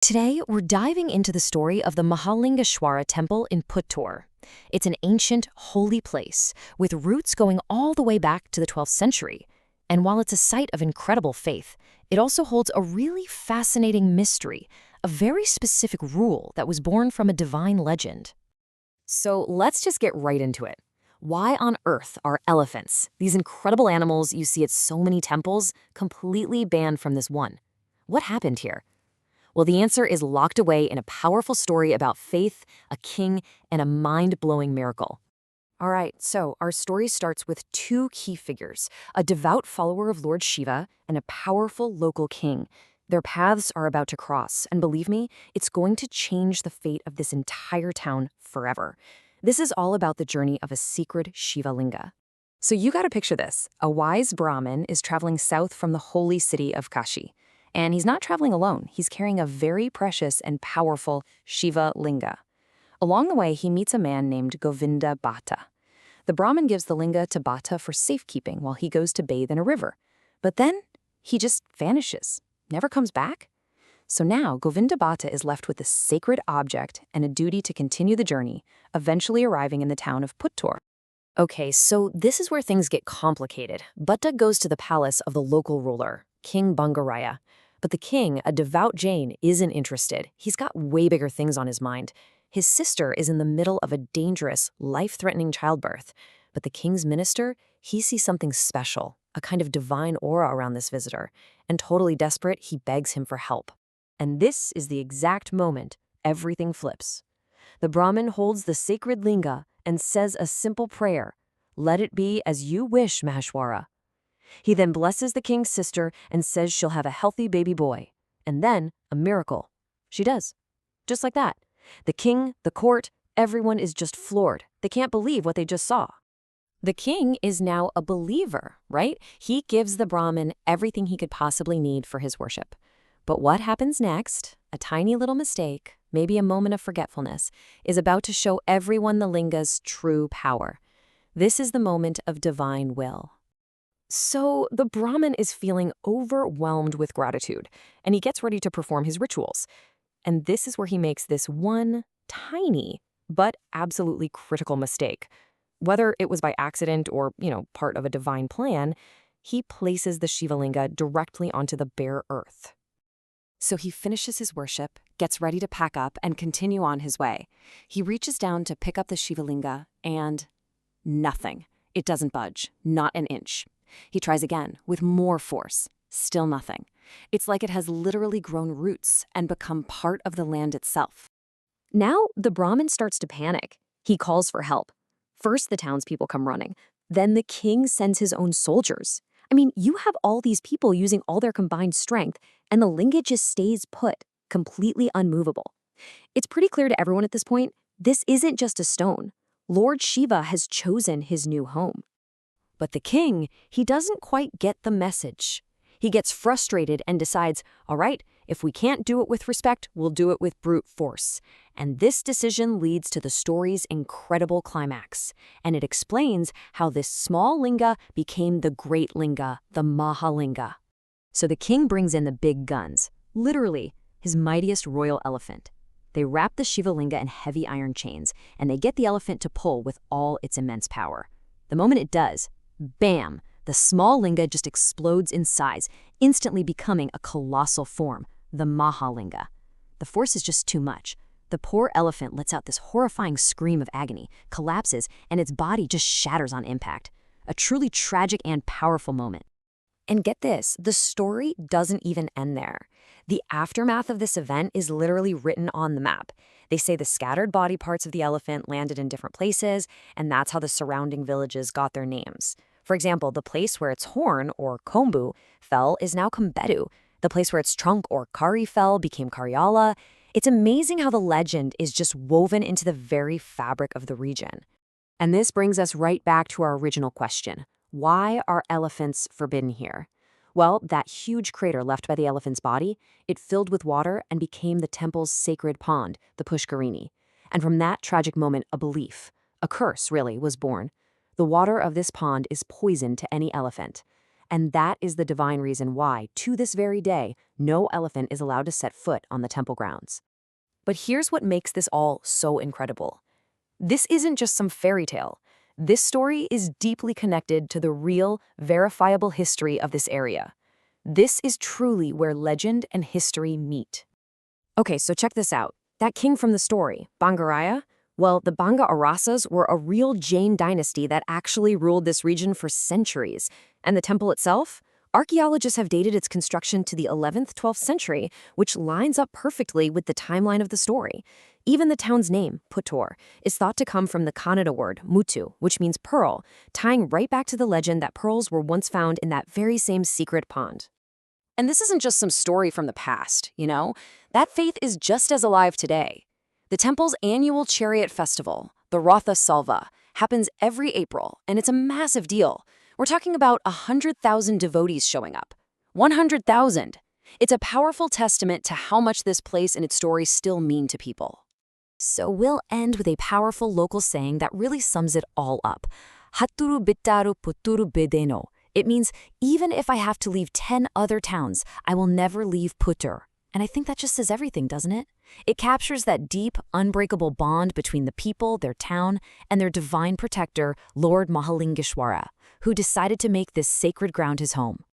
Today, we're diving into the story of the Mahalingeshwara Temple in Puttur. It's an ancient, holy place with roots going all the way back to the 12th century. And while it's a site of incredible faith, it also holds a really fascinating mystery, a very specific rule that was born from a divine legend. So let's just get right into it. Why on earth are elephants, these incredible animals you see at so many temples, completely banned from this one? What happened here? Well, the answer is locked away in a powerful story about faith, a king, and a mind-blowing miracle. All right, so our story starts with two key figures, a devout follower of Lord Shiva and a powerful local king. Their paths are about to cross, and believe me, it's going to change the fate of this entire town forever. This is all about the journey of a secret Shiva Linga. So you gotta picture this. A wise Brahmin is traveling south from the holy city of Kashi. And he's not traveling alone. He's carrying a very precious and powerful Shiva Linga. Along the way, he meets a man named Govinda Bhatta. The Brahmin gives the Linga to Bhatta for safekeeping while he goes to bathe in a river. But then he just vanishes, never comes back. So now Govinda Bhatta is left with this sacred object and a duty to continue the journey, eventually arriving in the town of Puttur. Okay, so this is where things get complicated. Bhatta goes to the palace of the local ruler, King Bangaraya. But the king, a devout Jain, isn't interested. He's got way bigger things on his mind. His sister is in the middle of a dangerous, life-threatening childbirth. But the king's minister, he sees something special, a kind of divine aura around this visitor. And totally desperate, he begs him for help. And this is the exact moment everything flips. The Brahmin holds the sacred linga and says a simple prayer, "Let it be as you wish, Maheshwara." He then blesses the king's sister and says she'll have a healthy baby boy. And then, a miracle. She does. Just like that. The king, the court, everyone is just floored. They can't believe what they just saw. The king is now a believer, right? He gives the Brahmin everything he could possibly need for his worship. But what happens next, a tiny little mistake, maybe a moment of forgetfulness, is about to show everyone the linga's true power. This is the moment of divine will. So the Brahmin is feeling overwhelmed with gratitude, and he gets ready to perform his rituals. And this is where he makes this one tiny but absolutely critical mistake. Whether it was by accident or, part of a divine plan, he places the Shiva Linga directly onto the bare earth. So he finishes his worship, gets ready to pack up and continue on his way. He reaches down to pick up the Shiva Linga and nothing. It doesn't budge, not an inch. He tries again, with more force. Still nothing. It's like it has literally grown roots and become part of the land itself. Now, the Brahmin starts to panic. He calls for help. First, the townspeople come running. Then the king sends his own soldiers. I mean, you have all these people using all their combined strength, and the linga just stays put, completely unmovable. It's pretty clear to everyone at this point, this isn't just a stone. Lord Shiva has chosen his new home. But the king, he doesn't quite get the message. He gets frustrated and decides, all right, if we can't do it with respect, we'll do it with brute force. And this decision leads to the story's incredible climax. And it explains how this small linga became the great linga, the Maha Linga. So the king brings in the big guns, literally his mightiest royal elephant. They wrap the Shiva Linga in heavy iron chains, and they get the elephant to pull with all its immense power. The moment it does, bam! The small linga just explodes in size, instantly becoming a colossal form, the Maha Linga. The force is just too much. The poor elephant lets out this horrifying scream of agony, collapses, and its body just shatters on impact. A truly tragic and powerful moment. And get this, the story doesn't even end there. The aftermath of this event is literally written on the map. They say the scattered body parts of the elephant landed in different places, and that's how the surrounding villages got their names. For example, the place where its horn, or kombu, fell is now Kombedu. The place where its trunk, or kari, fell became Karyala. It's amazing how the legend is just woven into the very fabric of the region. And this brings us right back to our original question. Why are elephants forbidden here? Well, that huge crater left by the elephant's body, it filled with water and became the temple's sacred pond, the Pushkarini. And from that tragic moment, a belief, a curse really, was born. The water of this pond is poison to any elephant. And that is the divine reason why, to this very day, no elephant is allowed to set foot on the temple grounds. But here's what makes this all so incredible. This isn't just some fairy tale. This story is deeply connected to the real, verifiable history of this area. This is truly where legend and history meet. Okay, so check this out. That king from the story, Bangaraya, well, the Banga Arasas were a real Jain dynasty that actually ruled this region for centuries. And the temple itself? Archaeologists have dated its construction to the 11th, 12th century, which lines up perfectly with the timeline of the story. Even the town's name, Puttur, is thought to come from the Kannada word Muttu, which means pearl, tying right back to the legend that pearls were once found in that very same secret pond. And this isn't just some story from the past, you know? That faith is just as alive today. The temple's annual chariot festival, the Rathotsava, happens every April, and it's a massive deal. We're talking about 100,000 devotees showing up. 100,000! It's a powerful testament to how much this place and its story still mean to people. So we'll end with a powerful local saying that really sums it all up. Hatturu bittaru Puttur Bedi. It means, even if I have to leave 10 other towns, I will never leave Puttur. And I think that just says everything, doesn't it? It captures that deep, unbreakable bond between the people, their town, and their divine protector, Lord Mahalingeshwara, who decided to make this sacred ground his home.